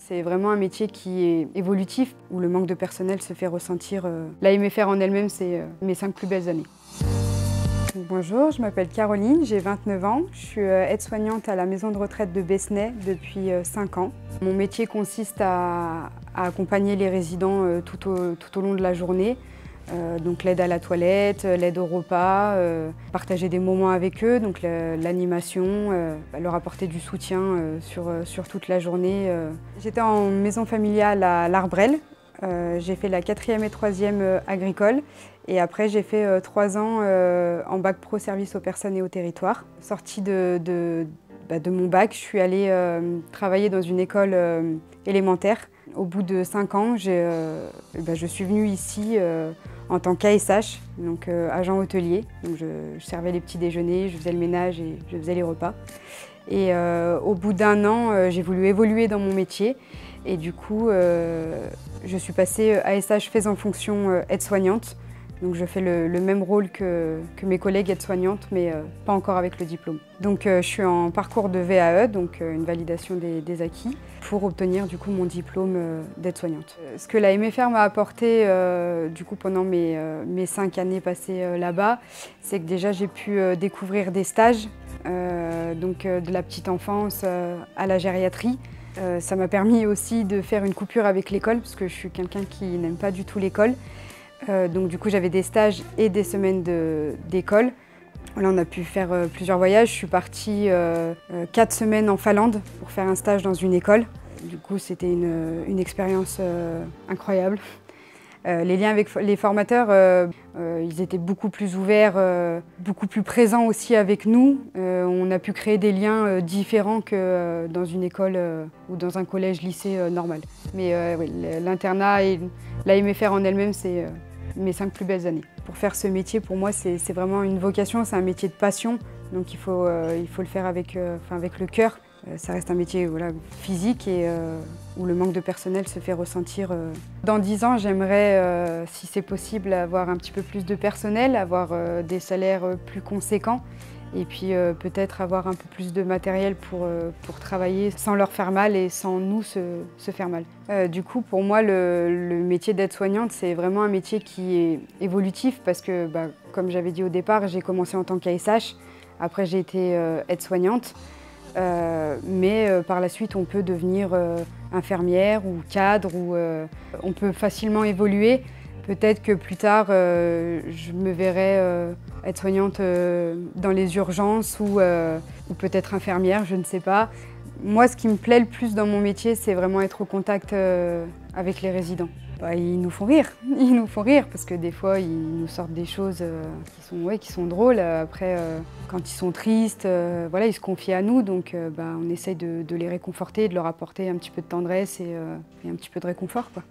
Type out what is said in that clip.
C'est vraiment un métier qui est évolutif, où le manque de personnel se fait ressentir. L'AMFR en elle-même, c'est mes 5 plus belles années. Bonjour, je m'appelle Caroline, j'ai 29 ans. Je suis aide-soignante à la maison de retraite de Besnay depuis 5 ans. Mon métier consiste à accompagner les résidents tout au long de la journée. Donc l'aide à la toilette, l'aide au repas, partager des moments avec eux, donc l'animation, leur apporter du soutien sur toute la journée. J'étais en maison familiale à l'Arbrel. J'ai fait la 4e et 3e agricole et après j'ai fait 3 ans en bac pro service aux personnes et au territoire. Sortie de mon bac, je suis allée travailler dans une école élémentaire. Au bout de 5 ans, je suis venue ici en tant qu'ASH, donc agent hôtelier. Donc je servais les petits déjeuners, je faisais le ménage et je faisais les repas. Et au bout d'1 an, j'ai voulu évoluer dans mon métier. Et du coup, je suis passée ASH faisant fonction aide-soignante. Donc je fais le même rôle que mes collègues aides-soignantes, mais pas encore avec le diplôme. Donc je suis en parcours de VAE, donc une validation des acquis, pour obtenir du coup mon diplôme d'aide-soignante. Ce que la MFR m'a apporté du coup pendant mes 5 années passées là-bas, c'est que déjà j'ai pu découvrir des stages, de la petite enfance à la gériatrie. Ça m'a permis aussi de faire une coupure avec l'école, parce que je suis quelqu'un qui n'aime pas du tout l'école. Donc du coup j'avais des stages et des semaines d'école. Là on a pu faire plusieurs voyages. Je suis partie 4 semaines en Finlande pour faire un stage dans une école. Du coup c'était une expérience incroyable. Les liens avec les formateurs, ils étaient beaucoup plus ouverts, beaucoup plus présents aussi avec nous. On a pu créer des liens différents que dans une école ou dans un collège-lycée normal. Mais oui, l'internat et l'AMFR en elle-même, c'est mes 5 plus belles années. Pour faire ce métier, pour moi, c'est vraiment une vocation, c'est un métier de passion. Donc il faut le faire avec le cœur. Ça reste un métier physique et où le manque de personnel se fait ressentir. Dans 10 ans, j'aimerais, si c'est possible, avoir un petit peu plus de personnel, avoir des salaires plus conséquents et puis peut-être avoir un peu plus de matériel pour travailler sans leur faire mal et sans nous se faire mal. Du coup, pour moi, le métier d'aide-soignante, c'est vraiment un métier qui est évolutif parce que, comme j'avais dit au départ, j'ai commencé en tant qu'ASH, après j'ai été aide-soignante. Mais par la suite, on peut devenir infirmière ou cadre, ou on peut facilement évoluer. Peut-être que plus tard, je me verrai aide-soignante dans les urgences ou peut-être infirmière, je ne sais pas. Moi, ce qui me plaît le plus dans mon métier, c'est vraiment être au contact avec les résidents. Ils nous font rire, parce que des fois ils nous sortent des choses qui sont drôles. Après, quand ils sont tristes, ils se confient à nous, donc on essaye de les réconforter, de leur apporter un petit peu de tendresse et un petit peu de réconfort, quoi.